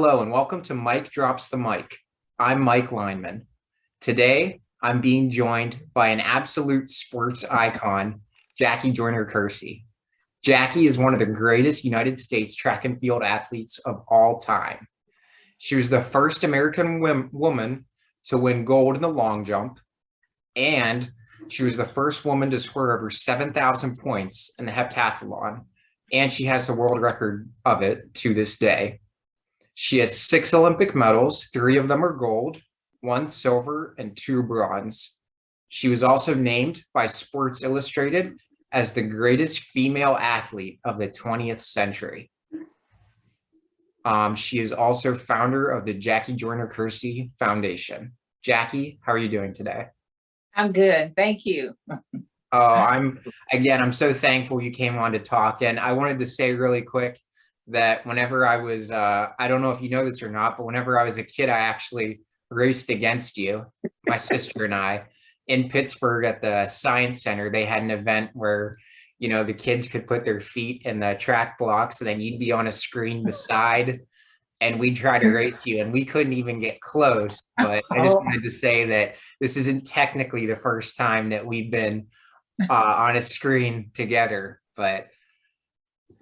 Hello and welcome to Mike Drops the Mic. I'm Mike Lineman. Today, I'm being joined by an absolute sports icon, Jackie Joyner-Kersee. Jackie is one of the greatest United States track and field athletes of all time. She was the first American woman to win gold in the long jump, and she was the first woman to score over 7,000 points in the heptathlon, and she has the world record of it to this day. She has 6 Olympic medals, 3 of them are gold, 1 silver, and 2 bronze. She was also named by Sports Illustrated as the greatest female athlete of the 20th century. She is also founder of the Jackie Joyner-Kersee Foundation. Jackie, how are you doing today? I'm good, thank you. I'm so thankful you came on to talk. And I wanted to say really quick that whenever I was, I don't know if you know this or not, but whenever I was a kid, I actually raced against you, my sister and I, in Pittsburgh at the Science Center. They had an event where, you know, the kids could put their feet in the track blocks and then you'd be on a screen beside and we'd try to race you and we couldn't even get close. But I just wanted to say that this isn't technically the first time that we've been on a screen together, but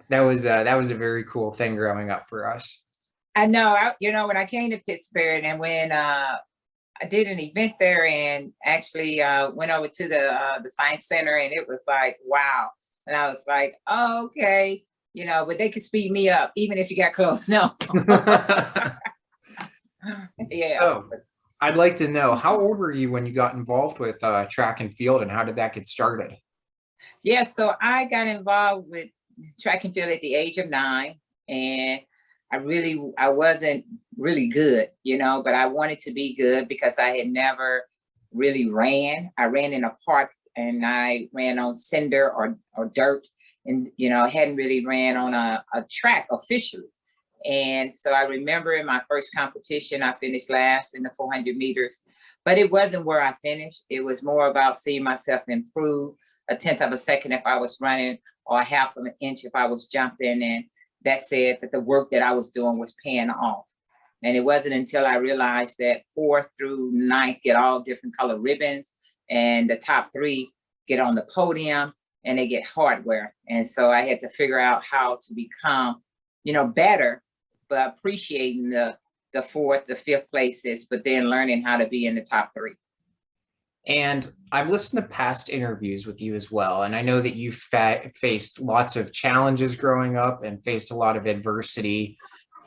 that was a very cool thing growing up for us. I know, when I came to Pittsburgh and when I did an event there and actually went over to the Science Center, and it was like, wow. And I was like, oh, okay, but they could speed me up even if you got close. No. Yeah. So I'd like to know, how old were you when you got involved with track and field, and how did that get started? Yeah, so I got involved with track and field at the age of 9, and I wasn't really good, but I wanted to be good because I had never really ran. I ran in a park and I ran on cinder or dirt, and I hadn't really ran on a track officially. And so I remember in my first competition, I finished last in the 400 meters, but it wasn't where I finished. It was more about seeing myself improve a 1/10 of a second if I was running, or a 1/2 of an inch if I was jumping. And that said that the work that I was doing was paying off. And it wasn't until I realized that 4th through 9th get all different color ribbons, and the top 3 get on the podium and they get hardware. And so I had to figure out how to become, better, but appreciating the 4th, the 5th places, but then learning how to be in the top 3. And I've listened to past interviews with you as well. And I know that you've faced lots of challenges growing up and faced a lot of adversity.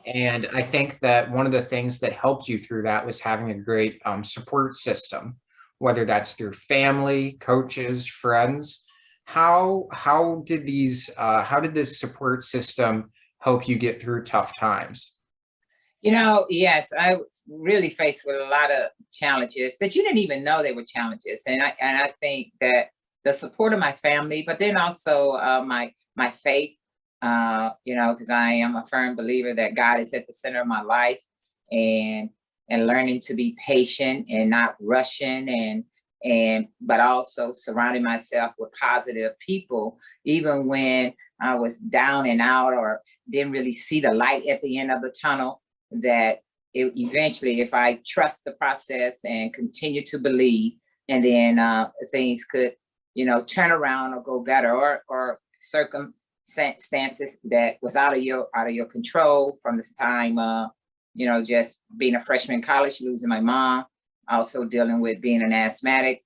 And I think that one of the things that helped you through that was having a great support system, whether that's through family, coaches, friends. How did this support system help you get through tough times? Yes, I was really faced with a lot of challenges that you didn't even know they were challenges. And I think that the support of my family, but then also my faith, because I am a firm believer that God is at the center of my life, and learning to be patient and not rushing, but also surrounding myself with positive people, even when I was down and out or didn't really see the light at the end of the tunnel. That eventually, if I trust the process and continue to believe, and then things could, turn around or go better, or circumstances that was out of your control from this time, just being a freshman in college, losing my mom, also dealing with being an asthmatic,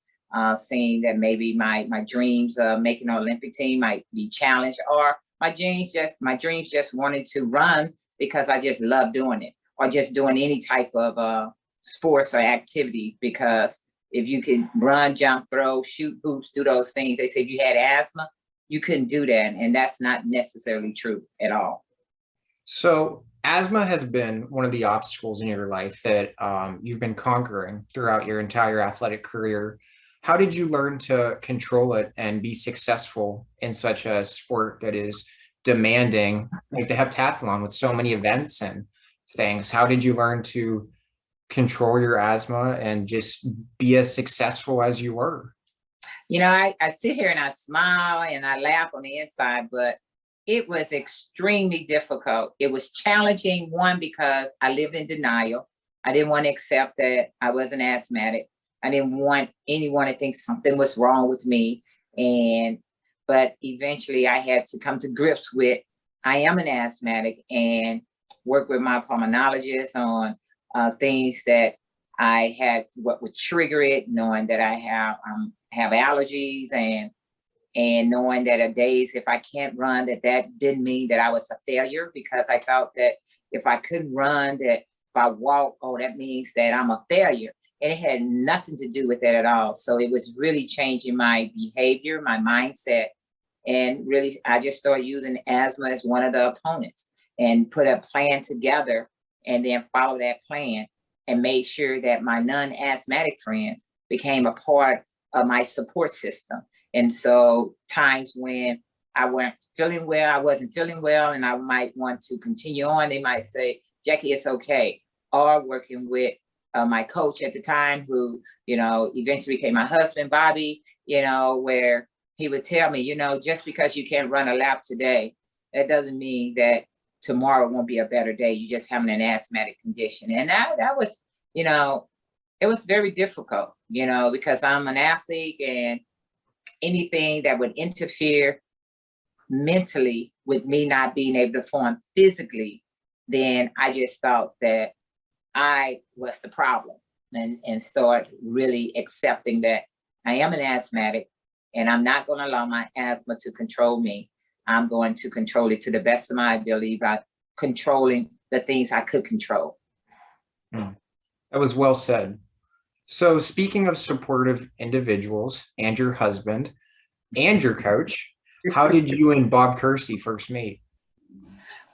seeing that maybe my dreams of making an Olympic team might be challenged, or my dreams just wanted to run because I just love doing it, or just doing any type of sports or activity. Because if you can run, jump, throw, shoot hoops, do those things, they say if you had asthma, you couldn't do that. And that's not necessarily true at all. So asthma has been one of the obstacles in your life that you've been conquering throughout your entire athletic career. How did you learn to control it and be successful in such a sport that is demanding, like the heptathlon with so many events and things? How did you learn to control your asthma and just be as successful as you were? I sit here and I smile and I laugh on the inside, but it was extremely difficult. It was challenging, one, because I lived in denial. I didn't want to accept that I was an asthmatic. I didn't want anyone to think something was wrong with me. But eventually I had to come to grips with, I am an asthmatic, and work with my pulmonologist on things that I had, what would trigger it, knowing that I have allergies, and knowing that at days if I can't run, that didn't mean that I was a failure, because I thought that if I couldn't run, that if I walk, oh, that means that I'm a failure. And it had nothing to do with that at all. So it was really changing my behavior, my mindset. And really, I just started using asthma as one of the opponents, and put a plan together, and then follow that plan, and made sure that my non-asthmatic friends became a part of my support system. And so times when I wasn't feeling well, and I might want to continue on, they might say, Jackie, it's okay. Or working with my coach at the time, who, eventually became my husband, Bobby, where he would tell me, just because you can't run a lap today, that doesn't mean that tomorrow won't be a better day. You just having an asthmatic condition. And that was, it was very difficult, because I'm an athlete, and anything that would interfere mentally with me not being able to perform physically, then I just thought that I was the problem, and start really accepting that I am an asthmatic, and I'm not going to allow my asthma to control me. I'm going to control it to the best of my ability by controlling the things I could control. That was well said. So speaking of supportive individuals and your husband and your coach, how did you and Bob Kersee first meet?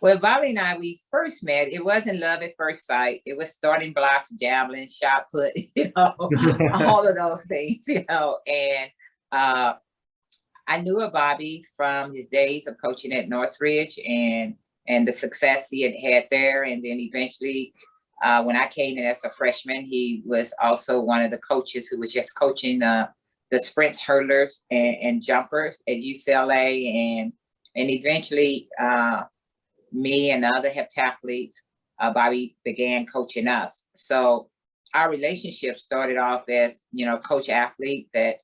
Well, Bobby and I, we first met, it wasn't love at first sight. It was starting blocks, javelin, shot put, all of those things, and I knew of Bobby from his days of coaching at Northridge, and the success he had there. And then eventually, when I came in as a freshman, he was also one of the coaches who was just coaching the sprints, hurdlers, and jumpers at UCLA. And eventually, me and the other heptathletes, Bobby began coaching us. So our relationship started off as, coach athlete that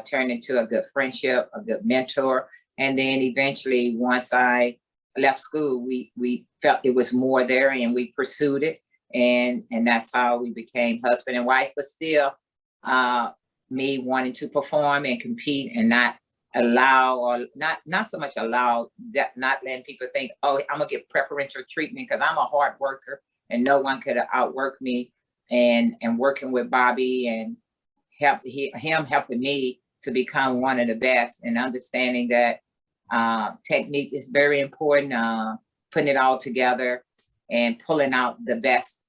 turned into a good friendship, a good mentor. And then eventually, once I left school, we felt it was more there, and we pursued it. And that's how we became husband and wife. But still, me wanting to perform and compete, and not allow, or not so much allow, that not letting people think, oh, I'm gonna get preferential treatment because I'm a hard worker and no one could outwork me. And working with Bobby, and him helping me to become one of the best, and understanding that technique is very important, putting it all together and pulling out the best,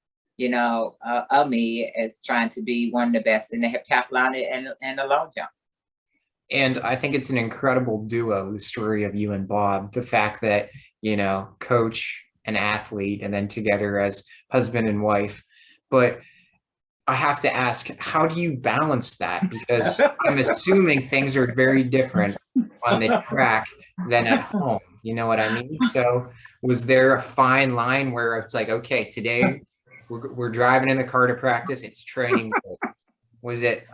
of me, as trying to be one of the best in the heptathlon and the long jump. And I think it's an incredible duo, the story of you and Bob, the fact that, coach and athlete, and then together as husband and wife. But I have to ask, how do you balance that? Because I'm assuming things are very different on the track than at home. You know what I mean? So was there a fine line where it's like, okay, today we're driving in the car to practice, it's training. Was it,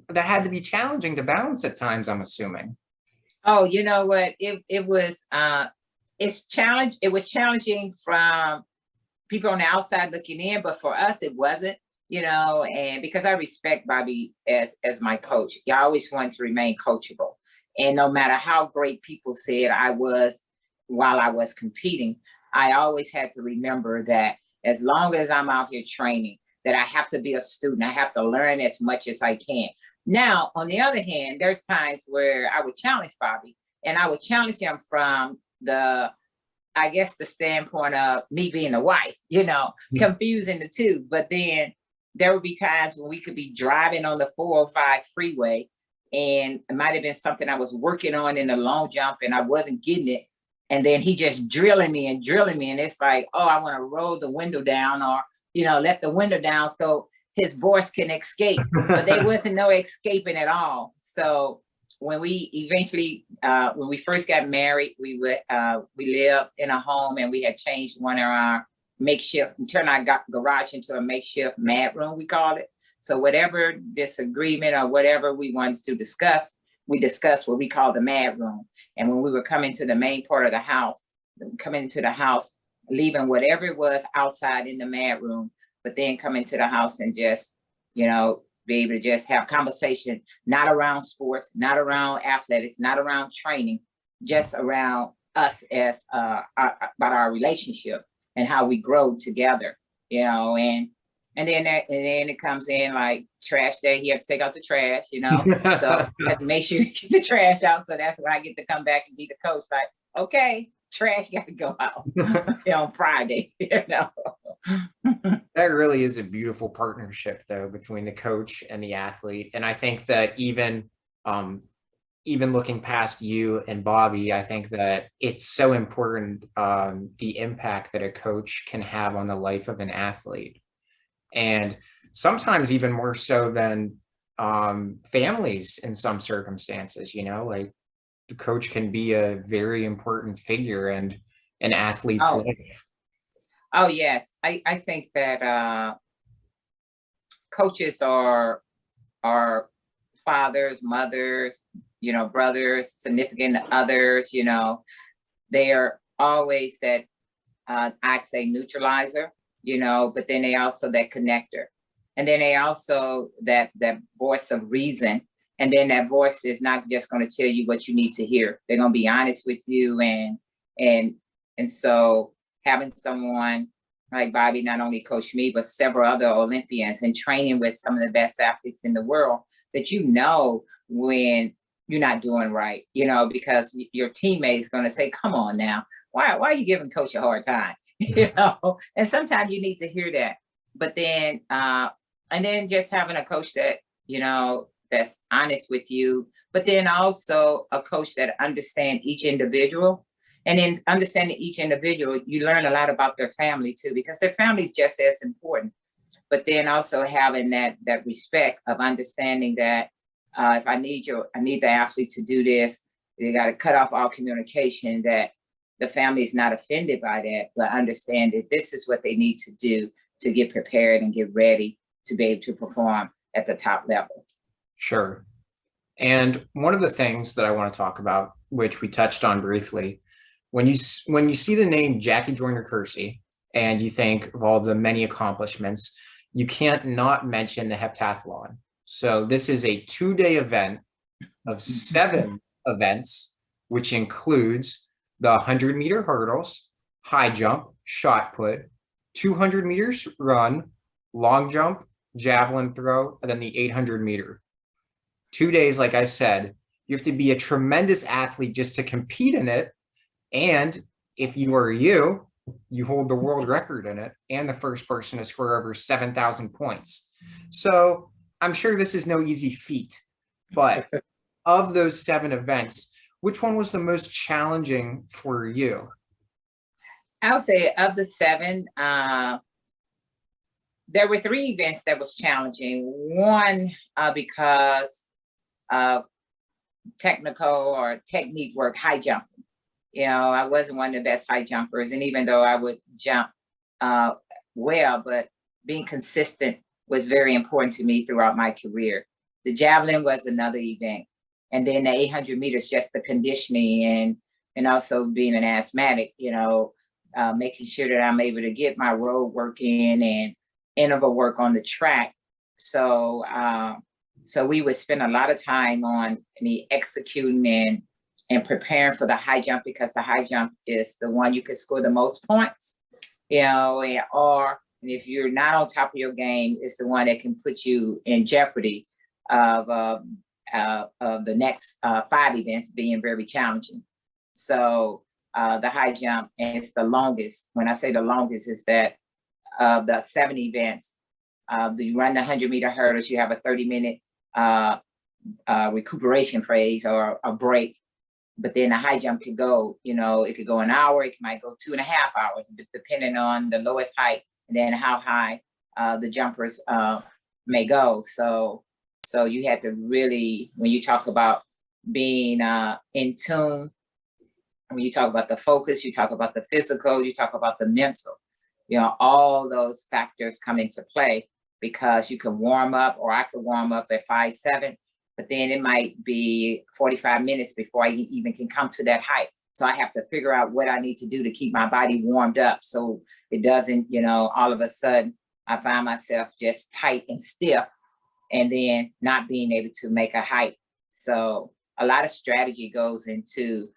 that had to be challenging to balance at times, I'm assuming? Oh, you know what? It was challenging from people on the outside looking in, but for us it wasn't, and because I respect Bobby as my coach, I always wanted to remain coachable. And no matter how great people said I was while I was competing, I always had to remember that as long as I'm out here training, that I have to be a student. I have to learn as much as I can. Now, on the other hand, there's times where I would challenge Bobby, and I would challenge him from the standpoint of me being a wife, confusing the two. But then there would be times when we could be driving on the 405 freeway, and it might have been something I was working on in the long jump, and I wasn't getting it. And then he just drilling me. And it's like, oh, I want to roll the window down, or, let the window down so his voice can escape. But there wasn't no escaping at all. So when we eventually, when we first got married, we lived in a home, and we had changed one of our makeshift, turned our garage into a makeshift mad room, we called it. So whatever disagreement or whatever we wanted to discuss, we discussed what we call the mad room. And when we were coming to the main part of the house, coming into the house, leaving whatever it was outside in the mad room, but then coming to the house and just, you know, be able to just have conversation, not around sports, not around athletics, not around training, just around us as about our relationship and how we grow together, you know. And then it comes in like trash day. He had to take out the trash, you know. So I have to make sure you get the trash out. So that's when I get to come back and be the coach. Like, okay, trash got to go out on Friday, you know. That really is a beautiful partnership, though, between the coach and the athlete. And I think that even looking past you and Bobby, I think that it's so important, the impact that a coach can have on the life of an athlete. And sometimes even more so than families in some circumstances, you know, like the coach can be a very important figure in an athlete's life. Oh, yes. I think that coaches are fathers, mothers, you know, brothers, significant others, you know. They are always that, I'd say, neutralizer, you know, but then they also that connector. And then they also that voice of reason. And then that voice is not just going to tell you what you need to hear. They're going to be honest with you. And so having someone like Bobby not only coached me, but several other Olympians, and training with some of the best athletes in the world, that you know when you're not doing right, you know, because your teammate is going to say, come on now, why are you giving coach a hard time? You know, and sometimes you need to hear that. But then, and then just having a coach that, you know, that's honest with you, but then also a coach that understands each individual. And in understanding each individual, you learn a lot about their family too, because their family is just as important. But then also having that respect of understanding that if I need the athlete to do this, they got to cut off all communication, that the family is not offended by that, but understand that this is what they need to do to get prepared and get ready to be able to perform at the top level. Sure. And one of the things that I want to talk about, which we touched on briefly, when you see the name Jackie Joyner-Kersee and you think of all the many accomplishments, you can't not mention the heptathlon. So this is a 2-day event of 7 events, which includes the 100-meter hurdles, high jump, shot put, 200 meters run, long jump, javelin throw, and then the 800-meter. 2 days, like I said, you have to be a tremendous athlete just to compete in it. And if you are you hold the world record in it and the first person to score over 7,000 points. So I'm sure this is no easy feat, but of those 7 events, which one was the most challenging for you? I would say of the 7, there were 3 events that was challenging. One, because of technical or technique work, high jumping. You know, I wasn't one of the best high jumpers. And even though I would jump well, but being consistent was very important to me throughout my career. The javelin was another event. And then the 800 meters, just the conditioning and also being an asthmatic, you know, making sure that I'm able to get my road work in and interval work on the track. So, so we would spend a lot of time on the executing and preparing for the high jump, because the high jump is the one you can score the most points, you know, or if you're not on top of your game, it's the one that can put you in jeopardy of the next 5 events being very challenging. So the high jump, and it's the longest. When I say the longest, is that the 7 events, you run the 100-meter hurdles, you have a 30-minute recuperation phase or a break. But then the high jump could go, you know, it could go an hour, it might go 2.5 hours, depending on the lowest height and then how high the jumpers may go. So you had to really, when you talk about being in tune. When you talk about the focus, you talk about the physical, you talk about the mental, all those factors come into play, because you can warm up, or I could warm up at 5'7", but then it might be 45 minutes before I even can come to that height. So I have to figure out what I need to do to keep my body warmed up, so it doesn't, all of a sudden I find myself just tight and stiff and then not being able to make a height. So a lot of strategy goes into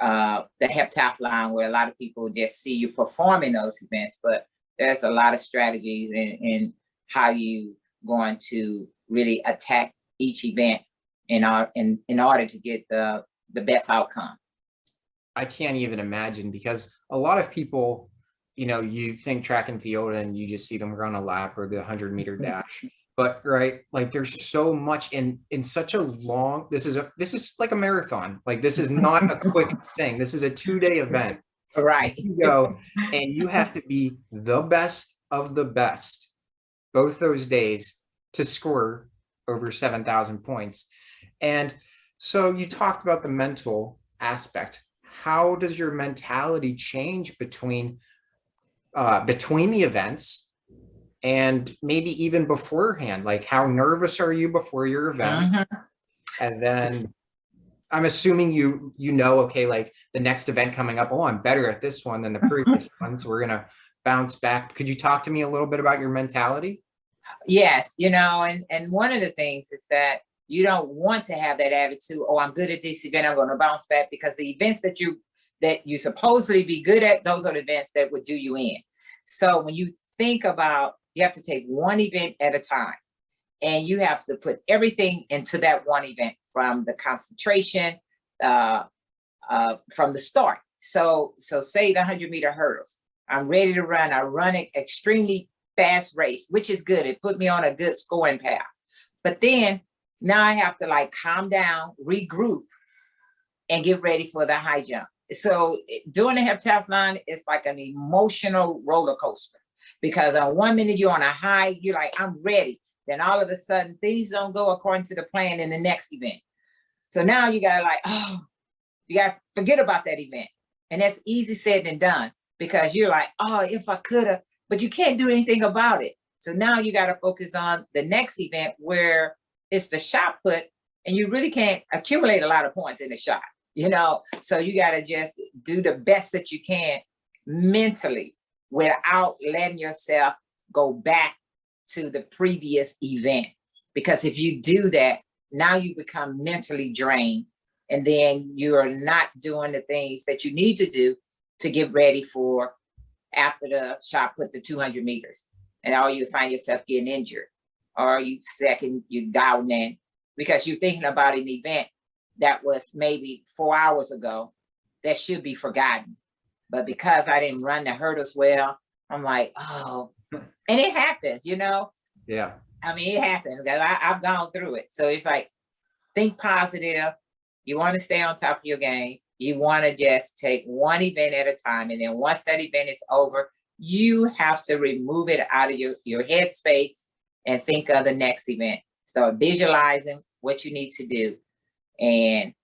the heptathlon, where a lot of people just see you performing those events, but there's a lot of strategies in how you going to really attack each event in order to get the best outcome. I can't even imagine, because a lot of people, you think track and field and you just see them run a lap or the 100-meter dash. But right, like there's so much in such a long, this is like a marathon. Like this is not a quick thing. This is a 2-day event. Right. You go and you have to be the best of the best both those days to score over 7,000 points. And so you talked about the mental aspect. How does your mentality change between the events and maybe even beforehand? Like, how nervous are you before your event? Mm-hmm. And then I'm assuming okay, like the next event coming up, oh, I'm better at this one than the previous one, so we're gonna bounce back. Could you talk to me a little bit about your mentality? Yes, and one of the things is that you don't want to have that attitude, oh, I'm good at this event, I'm going to bounce back, because the events that you supposedly be good at, those are the events that would do you in. So when you think about, you have to take one event at a time, and you have to put everything into that one event, from the concentration, from the start. So say the 100-meter hurdles, I'm ready to run. I run an extremely fast race, which is good. It put me on a good scoring path. But then now I have to calm down, regroup, and get ready for the high jump. So doing the heptathlon is like an emotional roller coaster, because on 1 minute you're on a high, you're like, I'm ready. Then all of a sudden things don't go according to the plan in the next event. So now you gotta you gotta forget about that event. And that's easy said than done, because you're like, oh, if I could have, but you can't do anything about it. So now you got to focus on the next event, where it's the shot put, and you really can't accumulate a lot of points in the shot, so you got to just do the best that you can mentally, without letting yourself go back to the previous event. Because if you do that, now you become mentally drained, and then you're not doing the things that you need to do to get ready for after the shot put, the 200 meters, and all you find yourself getting injured, or you down in, because you're thinking about an event that was maybe 4 hours ago that should be forgotten. But because I didn't run the hurdles well, I'm like, oh, and it happens, Yeah. I mean, it happens, because I've gone through it. So it's like, think positive. You want to stay on top of your game. You want to just take one event at a time. And then once that event is over, you have to remove it out of your headspace and think of the next event. Start visualizing what you need to do. And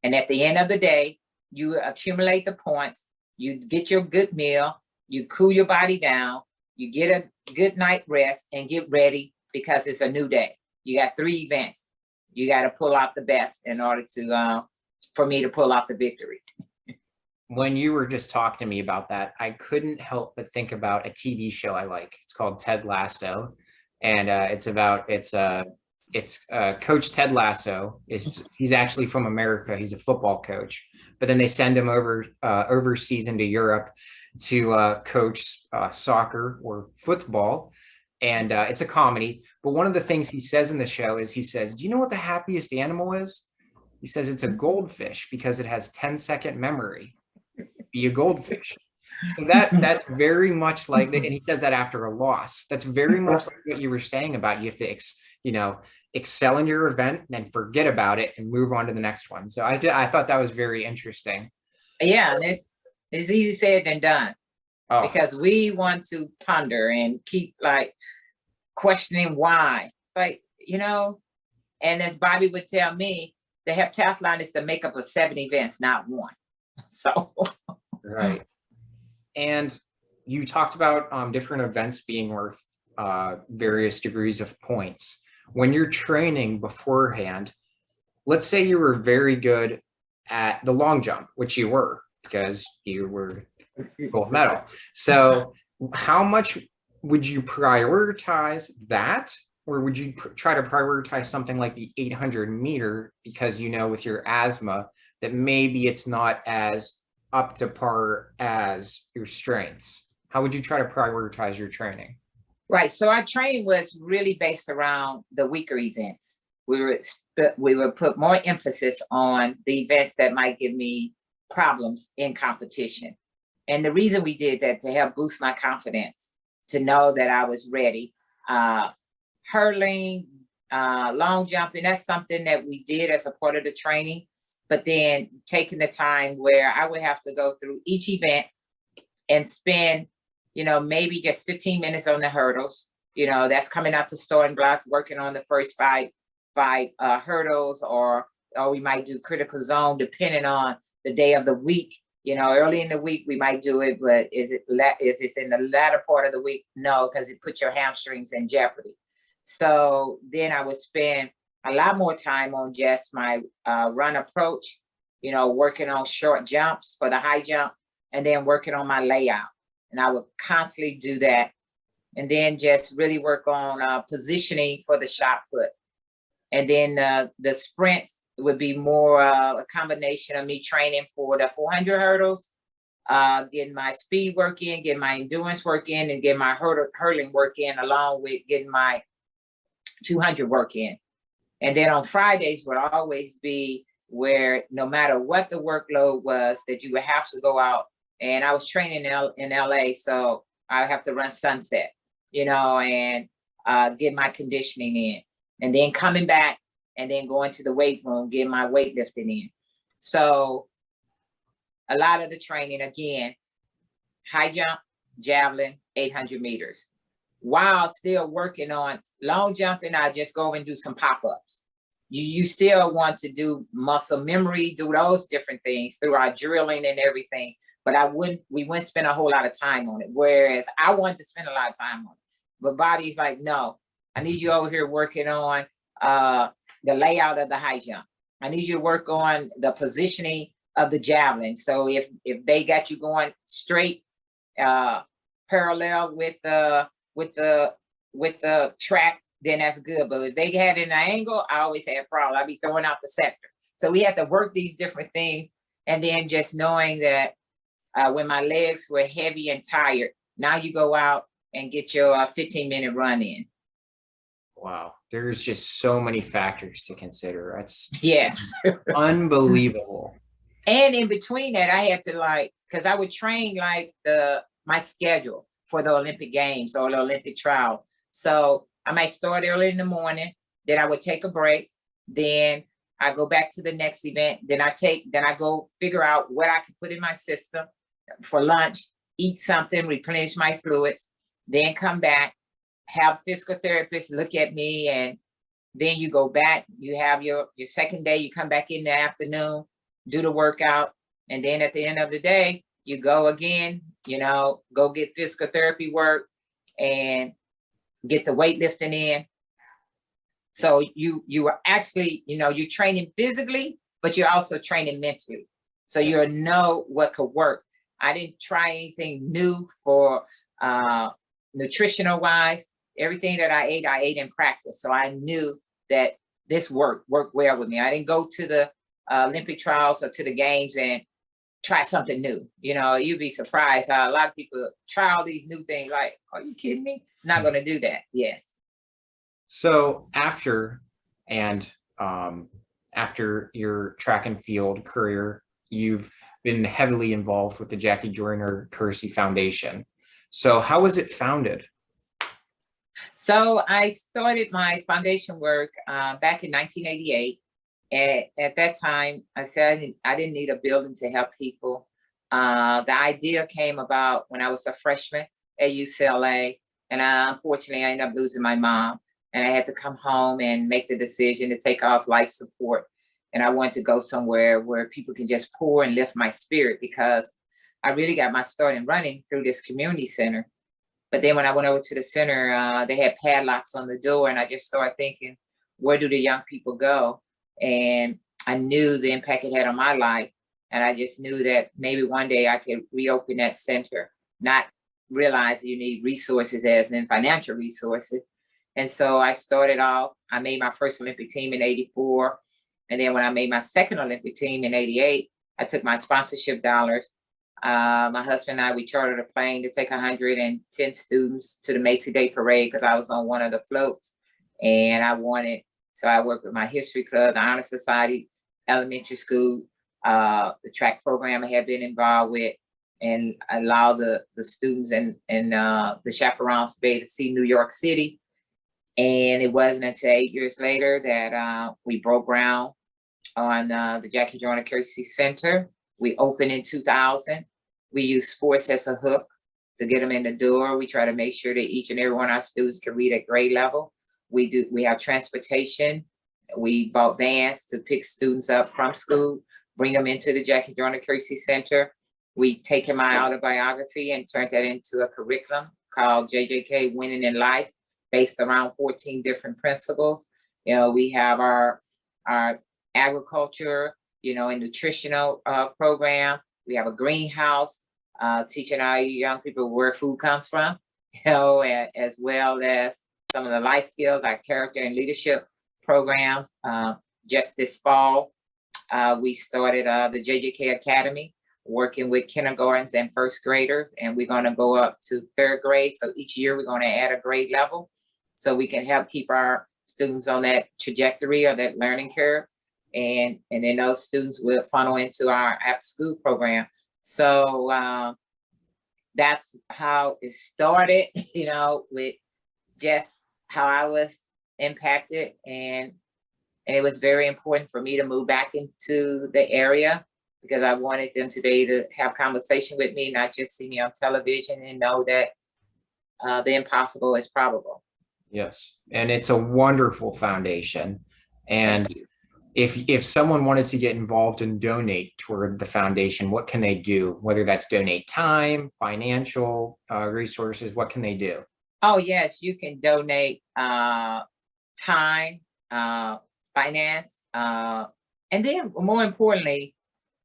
at the end of the day, you accumulate the points, you get your good meal, you cool your body down, you get a good night rest, and get ready, because it's a new day. You got 3 events. You got to pull out the best in order to for me to pull out the victory. When you were just talking to me about that, I couldn't help but think about a TV show I like. It's called Ted Lasso, and it's Coach Ted Lasso. He's actually from America. He's a football coach, but then they send him overseas into Europe to coach soccer or football. And it's a comedy. But one of the things he says in the show is, he says, do you know what the happiest animal is? He says it's a goldfish, because it has 10-second memory. Be a goldfish. So that's very much like that. And he does that after a loss. That's very much like what you were saying about, you have to excel in your event, and then forget about it and move on to the next one. So I thought that was very interesting. Yeah, and it's easy said than done. Oh. Because we want to ponder and keep questioning why. It's like, and as Bobby would tell me, the heptathlon is the makeup of 7 events, not one. So Right. And you talked about different events being worth various degrees of points. When you're training beforehand, let's say you were very good at the long jump, which you were because you were gold medal. So how much would you prioritize that? Or would you try to prioritize something like the 800 meter because you know with your asthma that maybe it's not as up to par as your strengths? How would you try to prioritize your training? right. So our training was really based around the weaker events. We would put more emphasis on the events that might give me problems in competition. And the reason we did that to help boost my confidence, to know that I was ready. Hurling, long jumping, that's something that we did as a part of the training. But then taking the time where I would have to go through each event and spend, maybe just 15 minutes on the hurdles. That's coming out the starting blocks, working on the first five hurdles, or we might do critical zone depending on the day of the week. Early in the week we might do it, but if it's in the latter part of the week, no, because it puts your hamstrings in jeopardy. So then I would spend a lot more time on just my run approach, working on short jumps for the high jump, and then working on my layout. And I would constantly do that. And then just really work on positioning for the shot put. And then the sprints would be more a combination of me training for the 400 hurdles, getting my speed work in, getting my endurance work in, and getting my hurling work in, along with getting my 200 work in. And then on Fridays would always be where no matter what the workload was, that you would have to go out. And I was training in LA, so I have to run Sunset, and get my conditioning in. And then coming back and then going to the weight room, getting my weightlifting in. So a lot of the training, again, high jump, javelin, 800 meters. While still working on long jumping, I just go and do some pop-ups. You still want to do muscle memory, do those different things through our drilling and everything. But we wouldn't spend a whole lot of time on it. Whereas I wanted to spend a lot of time on it. But Bobby's like, no, I need you over here working on the layout of the high jump. I need you to work on the positioning of the javelin. So if they got you going straight, parallel with the track, then that's good. But if they had an angle, I always had a problem. I'd be throwing out the sector. So we had to work these different things. And then just knowing that when my legs were heavy and tired, now you go out and get your 15-minute run in. Wow, there's just so many factors to consider. That's yes, unbelievable. And in between that, I had to because I would train my schedule for the Olympic Games or the Olympic trial. So I might start early in the morning, then I would take a break, then I go back to the next event, then I go figure out what I can put in my system for lunch, eat something, replenish my fluids, then come back, have physical therapists look at me, and then you go back, you have your second day, you come back in the afternoon, do the workout, and then at the end of the day, you go again, go get physical therapy work and get the weightlifting in. So you are actually, you're training physically, but you're also training mentally. So you know what could work. I didn't try anything new for nutritional wise. Everything that I ate in practice. So I knew that this worked well with me. I didn't go to the Olympic trials or to the games and try something new. You'd be surprised how a lot of people try all these new things. Like, are you kidding me? Not going to do that. Yes. So after your track and field career, you've been heavily involved with the Jackie Joyner-Kersee Foundation. So how was it founded? So I started my foundation work back in 1988. And at that time, I said I didn't need a building to help people. The idea came about when I was a freshman at UCLA. And unfortunately, I ended up losing my mom. And I had to come home and make the decision to take off life support. And I wanted to go somewhere where people can just pour and lift my spirit, because I really got my start in running through this community center. But then when I went over to the center, they had padlocks on the door, and I just started thinking, where do the young people go? And I knew the impact it had on my life. And I just knew that maybe one day I could reopen that center, not realize you need resources as in financial resources. And so I started off, I made my first Olympic team in 84. And then when I made my second Olympic team in 88, I took my sponsorship dollars. My husband and I, we chartered a plane to take 110 students to the Macy Day Parade, because I was on one of the floats. And so I worked with my history club, the Honor Society, elementary school, the track program I had been involved with, and allow the students and the chaperones to be able to see New York City. And it wasn't until 8 years later that we broke ground on the Jackie Joyner-Kersee Center. We opened in 2000. We use sports as a hook to get them in the door. We try to make sure that each and every one of our students can read at grade level. We have transportation. We bought vans to pick students up from school, bring them into the Jackie Joyner-Kersee Center. We taken my autobiography and turned that into a curriculum called JJK Winning in Life, based around 14 different principles. You know, we have our agriculture, you know, and nutritional program. We have a greenhouse, teaching our young people where food comes from, you know, as well as some of the life skills, our character and leadership program. Just this fall, we started the JJK Academy, working with kindergartens and first graders, and we're going to go up to third grade. So each year we're going to add a grade level, so we can help keep our students on that trajectory or that learning curve. And then those students will funnel into our after school program. So that's how it started, you know, with just how I was impacted. And it was very important for me to move back into the area, because I wanted them to be able to have conversation with me, not just see me on television and know that the impossible is probable. Yes, and it's a wonderful foundation. And if someone wanted to get involved and donate toward the foundation, what can they do? Whether that's donate time, financial resources, what can they do? Oh, yes, you can donate time, finance, and then more importantly,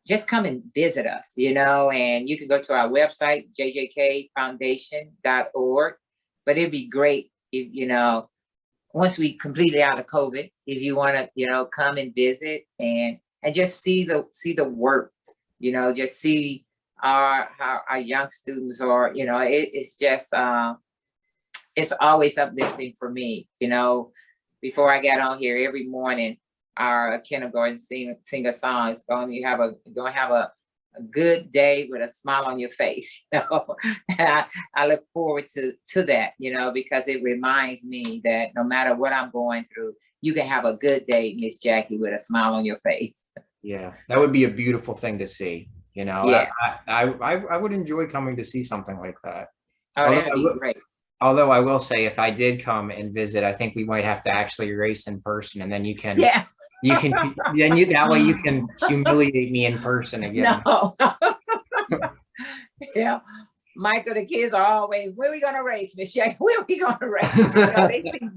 just come and visit us, you know, and you can go to our website, jjkfoundation.org. But it'd be great if, you know, once we completely out of COVID, if you want to, you know, come and visit and just see the work, you know, just see how our young students are, you know, it's just, it's always uplifting for me. You know, before I got on here every morning, our kindergarten sing a song. It's going to have a good day with a smile on your face. You know, and I look forward to that. You know, because it reminds me that no matter what I'm going through, you can have a good day, Miss Jackie, with a smile on your face. Yeah, that would be a beautiful thing to see. You know, Yes. I would enjoy coming to see something like that. Oh, that'd be great. Although I will say, if I did come and visit, I think we might have to actually race in person, and then you can, Yeah. that way you can humiliate me in person again. No. Yeah. Michael, the kids are always, where are we gonna race, Miss Jackie? Where are we gonna race? You know, they see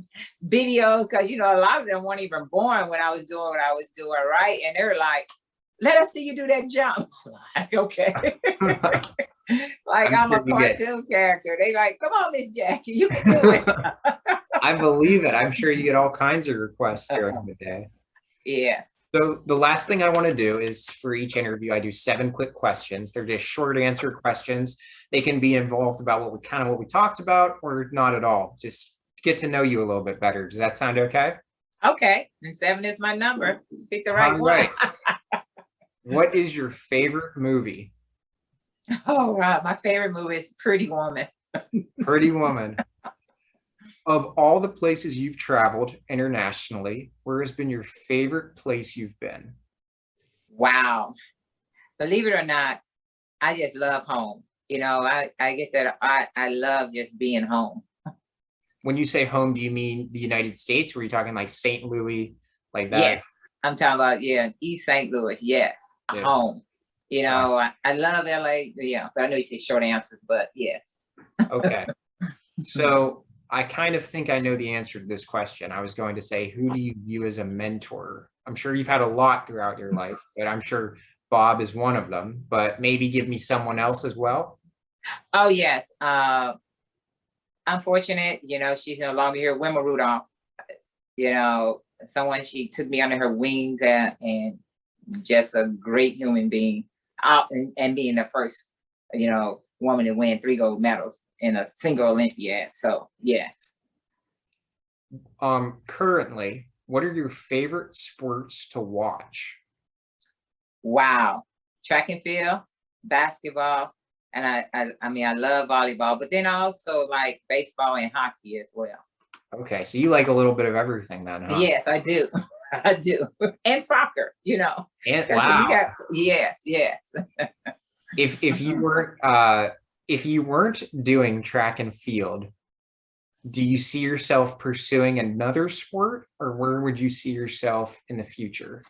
videos, because you know a lot of them weren't even born when I was doing what I was doing, right? And they're like, let us see you do that jump. Like, okay. Like I'm a cartoon character. They like, come on, Miss Jackie, you can do it. I believe it. I'm sure you get all kinds of requests during the day. Yes. So the last thing I want to do is, for each interview, I do 7 quick questions. They're just short answer questions. They can be involved about what we talked about, or not at all. Just get to know you a little bit better. Does that sound okay? Okay. And 7 is my number. Pick the right one. What is your favorite movie? Oh, right. My favorite movie is Pretty Woman. Pretty Woman. Of all the places you've traveled internationally, where has been your favorite place you've been? Wow. Believe it or not, I just love home. You know, I get that. I love just being home. When you say home, do you mean the United States? Or are you talking like St. Louis, like that? Yes. I'm talking about, yeah, East St. Louis. Yes, Yeah. home. You Wow. know, I love LA. Yeah, but I know you said short answers, but yes. Okay. So I kind of think I know the answer to this question. I was going to say, who do you view as a mentor? I'm sure you've had a lot throughout your life, but I'm sure Bob is one of them, but maybe give me someone else as well. Oh, yes. Unfortunate, you know, she's no longer here. Wilma Rudolph, you know, someone, she took me under her wings, and just a great human being. And being the first, you know, woman to win 3 gold medals in a single Olympiad. So yes. Currently, what are your favorite sports to watch? Wow. Track and field, basketball, and I mean, I love volleyball, but then I also like baseball and hockey as well. Okay, so you like a little bit of everything then, huh? Yes, I do. I do. And soccer, you know. And That's what you wow. got. Yes, yes. If you weren't doing track and field, do you see yourself pursuing another sport, or where would you see yourself in the future?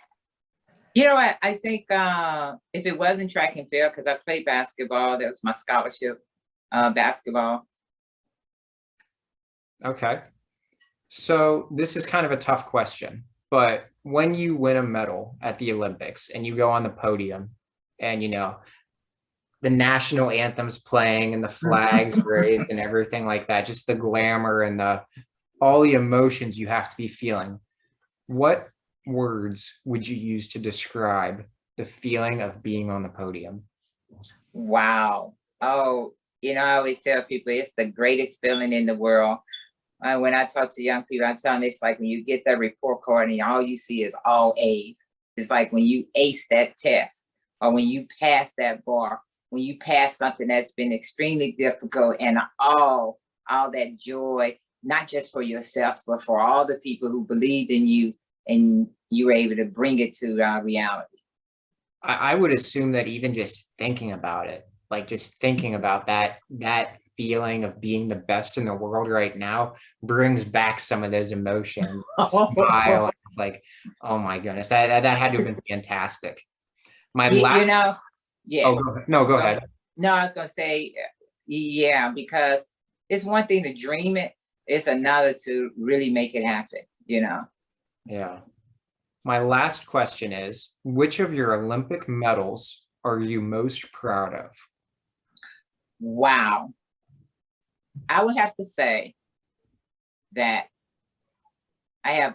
You know what? I think if it wasn't track and field, because I played basketball, that was my scholarship, basketball. Okay. So this is kind of a tough question, but when you win a medal at the Olympics and you go on the podium and, you know, the national anthem's playing and the flags raised and everything like that, just the glamour and all the emotions you have to be feeling. What words would you use to describe the feeling of being on the podium? Wow. Oh, you know, I always tell people it's the greatest feeling in the world. When I talk to young people, I tell them it's like when you get that report card and all you see is all A's. It's like when you ace that test, or when you pass that bar, when you pass something that's been extremely difficult, and all that joy, not just for yourself, but for all the people who believed in you, and you were able to bring it to reality. I would assume that even just thinking about it, like just thinking about that feeling of being the best in the world right now brings back some of those emotions. Smile. It's like, oh my goodness, that had to have been fantastic. My You last. know, Oh, yes. go ahead. No, go Go ahead. ahead. No, I was going to say, yeah, because it's one thing to dream it, it's another to really make it happen, you know. Yeah. My last question is, which of your Olympic medals are you most proud of? Wow. I would have to say that I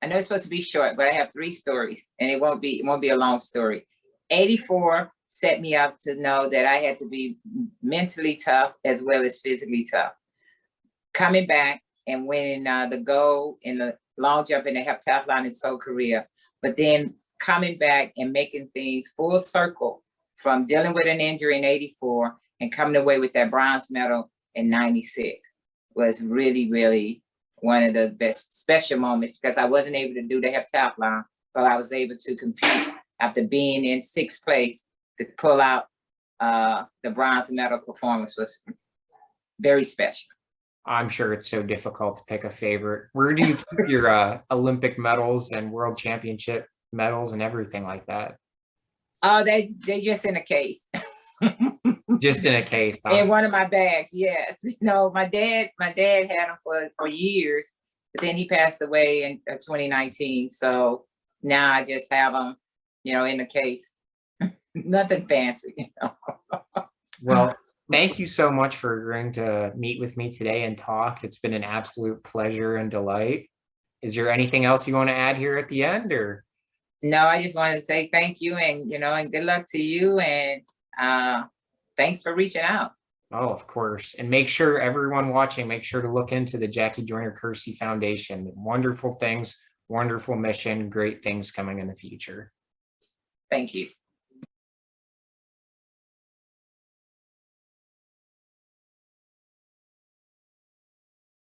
know it's supposed to be short, but I have 3 stories, and it won't be a long story. 84 set me up to know that I had to be mentally tough as well as physically tough. Coming back and winning the gold in the long jump in the heptathlon in Seoul, Korea, but then coming back and making things full circle from dealing with an injury in 84 and coming away with that bronze medal in 96 was really, really one of the best special moments, because I wasn't able to do the heptathlon, but I was able to compete after being in 6th place to pull out the bronze medal. Performance was very special. I'm sure it's so difficult to pick a favorite. Where do you keep your Olympic medals and world championship medals and everything like that? Oh, they just in a case. Just in a case, huh? In one of my bags, yes. You know, my dad had them for years, but then he passed away in 2019. So now I just have them, you know, in the case. Nothing fancy, you know. Well, thank you so much for agreeing to meet with me today and talk. It's been an absolute pleasure and delight. Is there anything else you want to add here at the end, or? No, I just wanted to say thank you, and you know, and good luck to you, and thanks for reaching out. Oh, of course. And make sure everyone watching, make sure to look into the Jackie Joyner-Kersee Foundation. Wonderful things, wonderful mission, great things coming in the future. Thank you.